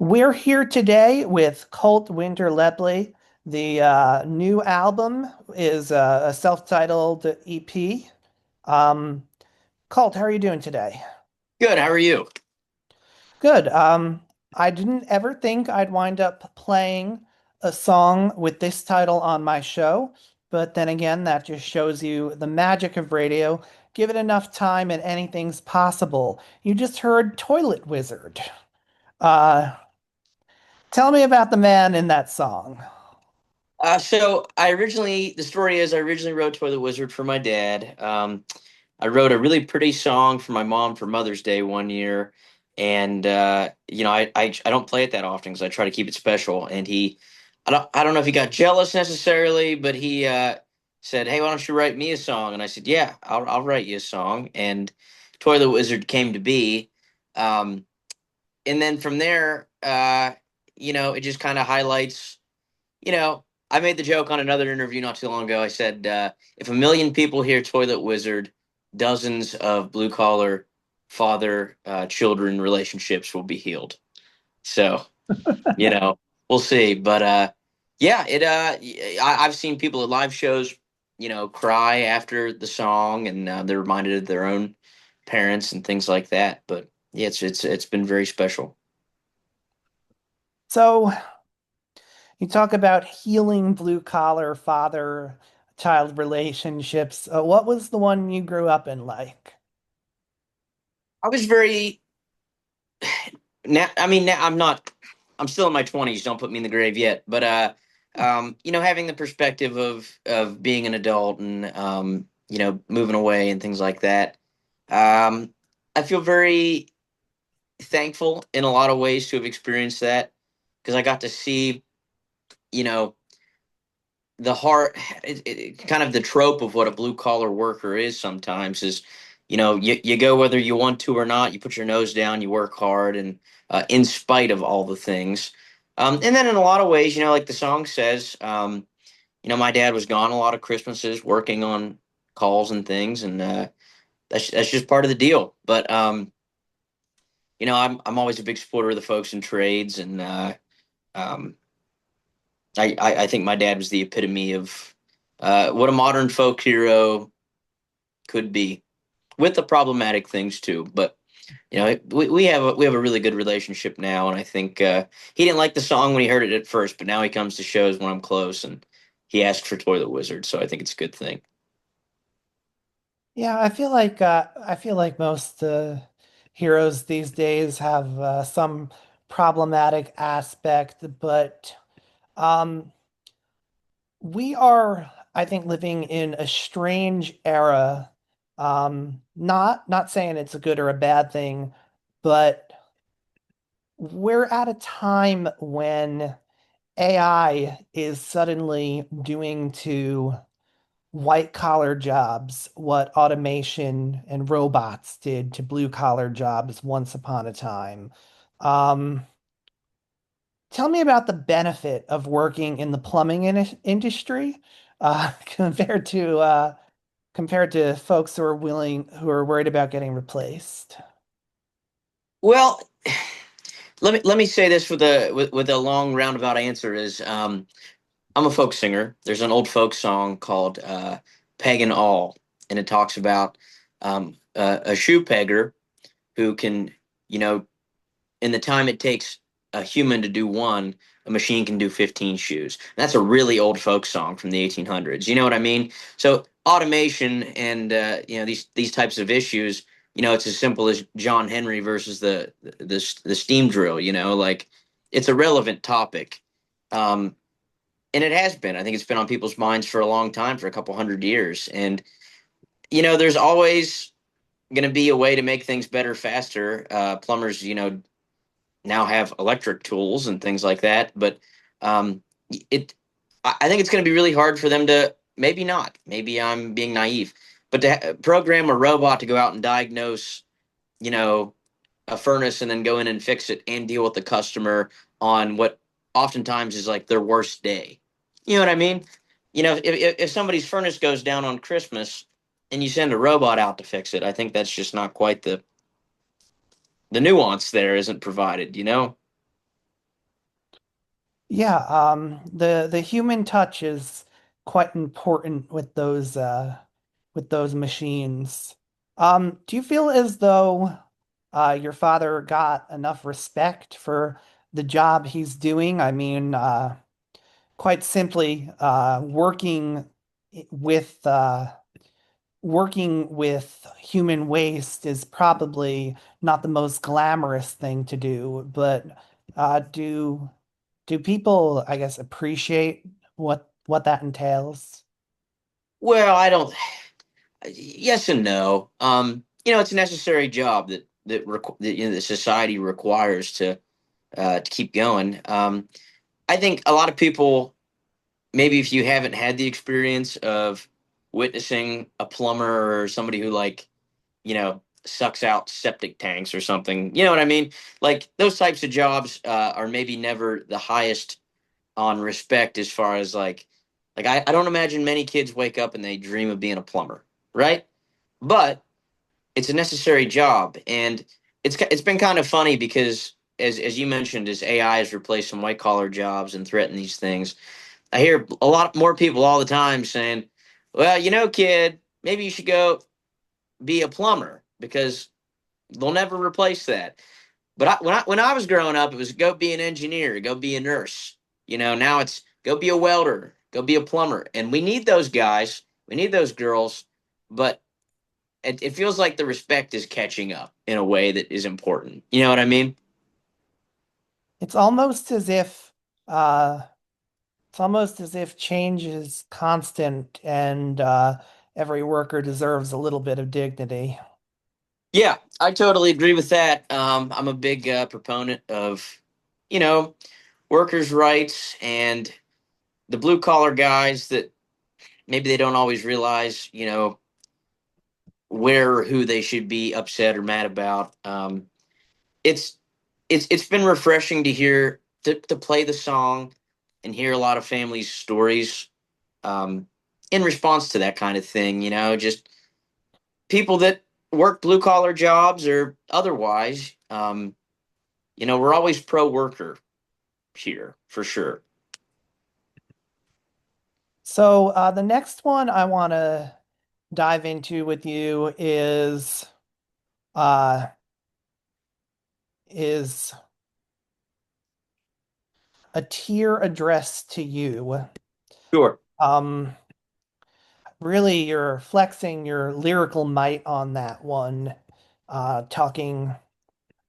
We're here today with Coltt Winter Lepley. The new album is a self-titled EP. Um, Colt, how are you doing today? Good. How are you? Good. I didn't ever think I'd wind up playing a song with this title on my show, but then again, that just shows you the magic of radio. Give it enough time and anything's possible. You just heard Toilet Wizard. Uh, Tell me about the man in that song. The story is I originally wrote Toilet Wizard for my dad. I wrote a really pretty song for my mom for Mother's Day one year. And, I don't play it that often because I try to keep it special. And I don't know if he got jealous necessarily, but he said, "Hey, why don't you write me a song?" And I said, "Yeah, I'll write you a song." And Toilet Wizard came to be. Um, and then from there, it just kind of highlights. I made the joke on another interview not too long ago. I said, if a million people hear Toilet Wizard, dozens of blue collar father children relationships will be healed. So, you know, we'll see. But yeah, I've seen people at live shows, cry after the song and they're reminded of their own parents and things like that. But yeah, it's been very special. So, you talk about healing blue collar father-child relationships. What was the one you grew up in like? I was very now I mean now I'm still in my 20s, don't put me in the grave yet, but having the perspective of being an adult and moving away and things like that. I feel very thankful in a lot of ways to have experienced that because I got to see, you know the heart, kind of the trope of what a blue collar worker is sometimes is, you go whether you want to or not, you put your nose down, you work hard, and in spite of all the things. And then in a lot of ways, like the song says, my dad was gone a lot of Christmases working on calls and things, and that's just part of the deal. But I'm always a big supporter of the folks in trades, and um, I think my dad was the epitome of what a modern folk hero could be, with the problematic things too. But we have a really good relationship now, and I think he didn't like the song when he heard it at first, but now he comes to shows when I'm close, and he asked for Toilet Wizard, so I think it's a good thing. Yeah, I feel like most heroes these days have some problematic aspect, but um, we are, I think, living in a strange era. Not saying it's a good or a bad thing, but we're at a time when AI is suddenly doing to white collar jobs what automation and robots did to blue collar jobs once upon a time. Um, Tell me about the benefit of working in the plumbing industry compared to folks who are worried about getting replaced. Well, let me say this with a long roundabout answer is, I'm a folk singer. There's an old folk song called "Pagan All," and it talks about a shoe pegger who can, you know, in the time it takes a human to do one, a machine can do 15 shoes. That's a really old folk song from the 1800s. You know what I mean? So automation and these types of issues, it's as simple as John Henry versus the steam drill. Like it's a relevant topic, um, and it has been. I think it's been on people's minds for a long time, for a couple hundred years, and there's always going to be a way to make things better, faster. Plumbers, now have electric tools and things like that. But um, it, I think it's going to be really hard for them to, maybe not. Maybe I'm being naive, but to program a robot to go out and diagnose, you know, a furnace and then go in and fix it and deal with the customer on what oftentimes is like their worst day. You know what I mean? If somebody's furnace goes down on Christmas and you send a robot out to fix it, I think that's just not quite the nuance there isn't provided. Yeah, the human touch is quite important with those machines. Do you feel as though your father got enough respect for the job he's doing? I mean, quite simply, with working with human waste is probably not the most glamorous thing to do, but do people, I guess, appreciate what that entails? Well, I don't. Yes and no. It's a necessary job that the society requires to keep going. I think a lot of people, maybe if you haven't had the experience of witnessing a plumber or somebody who sucks out septic tanks or something, you know what I mean? Like those types of jobs are maybe never the highest on respect as far as I don't imagine many kids wake up and they dream of being a plumber, right? But it's a necessary job, and it's been kind of funny because as you mentioned, as AI has replaced some white collar jobs and threatened these things, I hear a lot more people all the time saying, "Well, kid, maybe you should go be a plumber because they'll never replace that." But when I was growing up, it was go be an engineer, go be a nurse. Now it's go be a welder, go be a plumber, and we need those guys, we need those girls, but it feels like the respect is catching up in a way that is important. You know what I mean? It's almost as if uh, it's almost as if change is constant and every worker deserves a little bit of dignity. Yeah, I totally agree with that. I'm a big proponent of, you know, workers' rights and the blue collar guys that maybe they don't always realize, where or who they should be upset or mad about. It's it's been refreshing to hear to play the song and hear a lot of families' stories um, in response to that kind of thing. Just people that work blue collar jobs or otherwise. We're always pro worker here for sure. So the next one I want to dive into with you uh, is a tear addressed to you. Sure. Um, Really, you're flexing your lyrical might on that one, talking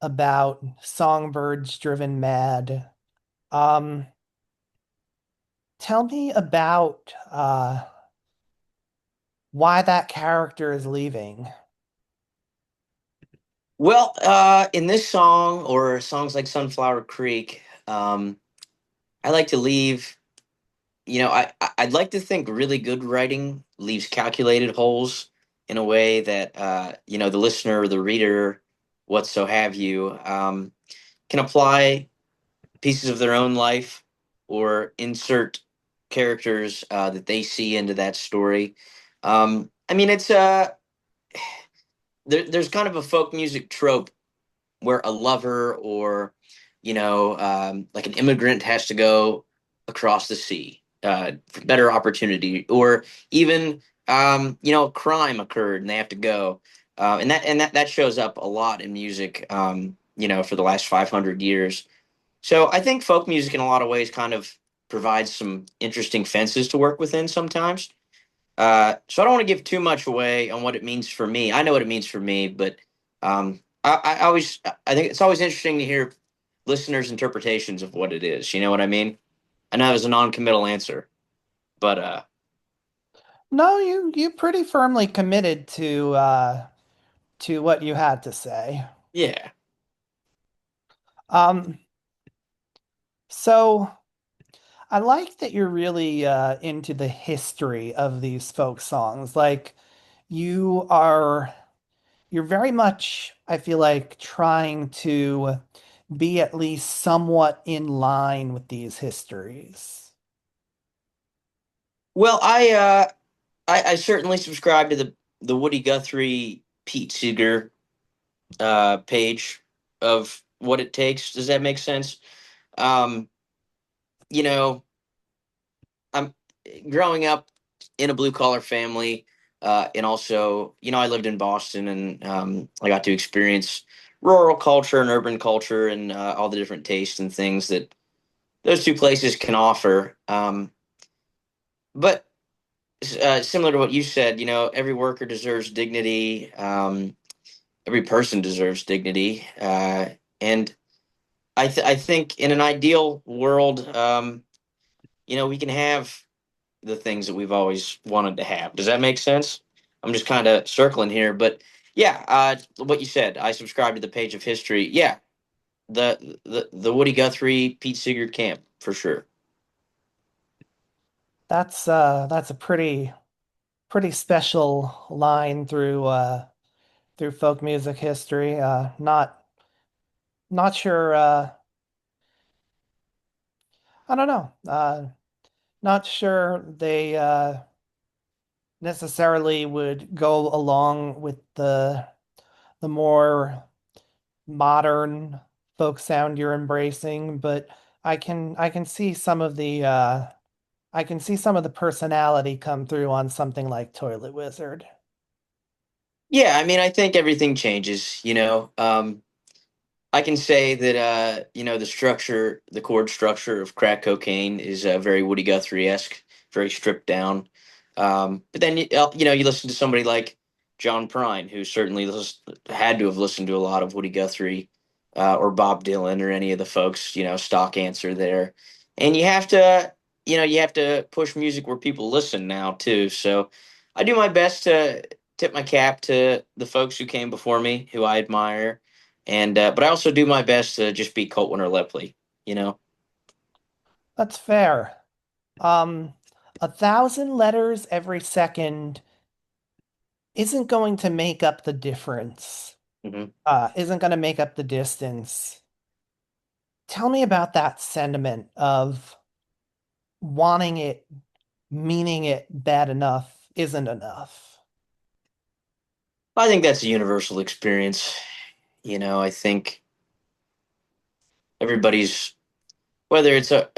about songbirds driven mad. Um, Tell me about why that character is leaving. Well, in this song or songs like Sunflower Creek, I like to leave. I'd like to think really good writing leaves calculated holes in a way that the listener or the reader, what so have you, can apply pieces of their own life or insert characters that they see into that story. I mean, there's kind of a folk music trope where a lover or like an immigrant has to go across the sea for better opportunity, or even crime occurred and they have to go, and that shows up a lot in music, for the last 500 years. So I think folk music in a lot of ways kind of provides some interesting fences to work within sometimes. So I don't want to give too much away on what it means for me. I know what it means for me, but I think it's always interesting to hear listeners' interpretations of what it is. You know what I mean? I know it was a non-committal answer, but No, you pretty firmly committed to what you had to say. yeah. Um, so I like that you're really into the history of these folk songs. Like you are you're very much, I feel like, trying to be at least somewhat in line with these histories. Well, I certainly subscribe to the Woody Guthrie Pete Seeger page of what it takes. Does that make sense? Um, you know, I'm growing up in a blue collar family, and also, I lived in Boston, and I got to experience rural culture and urban culture, and all the different tastes and things that those two places can offer. But similar to what you said, every worker deserves dignity. Every person deserves dignity, and I think in an ideal world, we can have the things that we've always wanted to have. Does that make sense? I'm just kind of circling here, but yeah, what you said, I subscribe to the page of history. Yeah, the Woody Guthrie, Pete Seeger camp for sure. That's a pretty special line through folk music history. Not sure. I don't know. Not sure they necessarily would go along with the more modern folk sound you're embracing, but I can see some of the I can see some of the personality come through on something like Toilet Wizard. Yeah, I mean, I think everything changes. I can say that the chord structure of crack cocaine is very Woody Guthrie esque, very stripped down. But then you listen to somebody like John Prine, who certainly had to have listened to a lot of Woody Guthrie, or Bob Dylan, or any of the folks, stock answer there. And you have to push music where people listen now too. So I do my best to tip my cap to the folks who came before me, who I admire, and but I also do my best to just be Coltt Winter Lepley. You know. That's fair. Um, 1,000 letters every second isn't going to make up the difference. Hmm. Isn't going to make up the distance. Tell me about that sentiment of wanting it, meaning it bad enough isn't enough. I think that's a universal experience. I think everybody's, whether it's a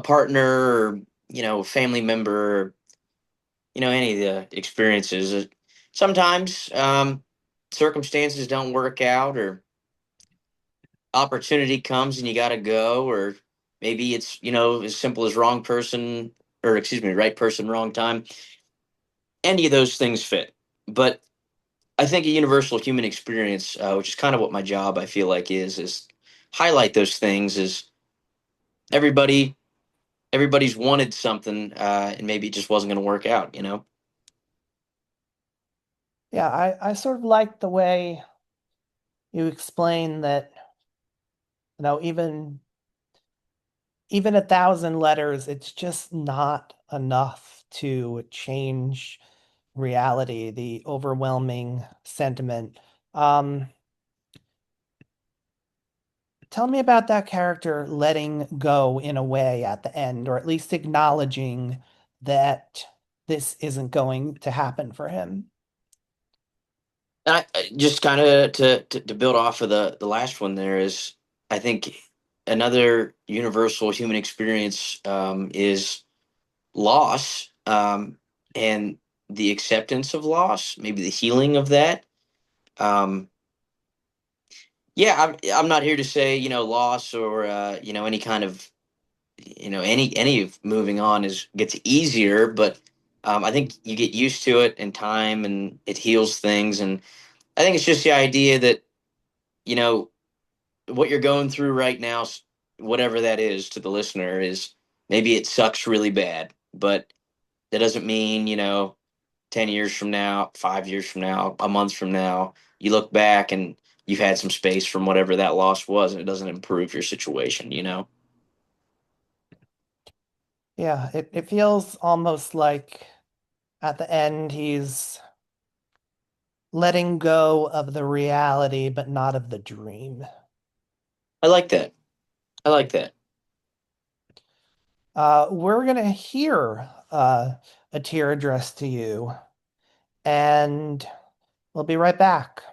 partner, or a family member, or, any of the experiences. Sometimes circumstances don't work out, or opportunity comes and you got to go, or maybe it's as simple as wrong person, or excuse me, right person, wrong time. Any of those things fit, but I think a universal human experience, which is kind of what my job I feel like is highlight those things. Is everybody everybody's wanted something, and maybe it just wasn't going to work out. Yeah, I sort of like the way you explain that, even 1,000 letters, it's just not enough to change reality, the overwhelming sentiment. Um, Tell me about that character letting go in a way at the end, or at least acknowledging that this isn't going to happen for him. And just kind of to build off of the last one, there is, I think, another universal human experience, is loss, and the acceptance of loss, maybe the healing of that. Um, yeah, I'm not here to say loss, or any kind of any of moving on is gets easier, but I think you get used to it in time, and it heals things. And I think it's just the idea that you know what you're going through right now, whatever that is to the listener, is maybe it sucks really bad, but that doesn't mean 10 years from now, 5 years from now, a month from now, you look back and you've had some space from whatever that loss was, and it doesn't improve your situation. Yeah, it feels almost like at the end he's letting go of the reality, but not of the dream. I like that. I like that. We're gonna hear a tear addressed to you, and we'll be right back.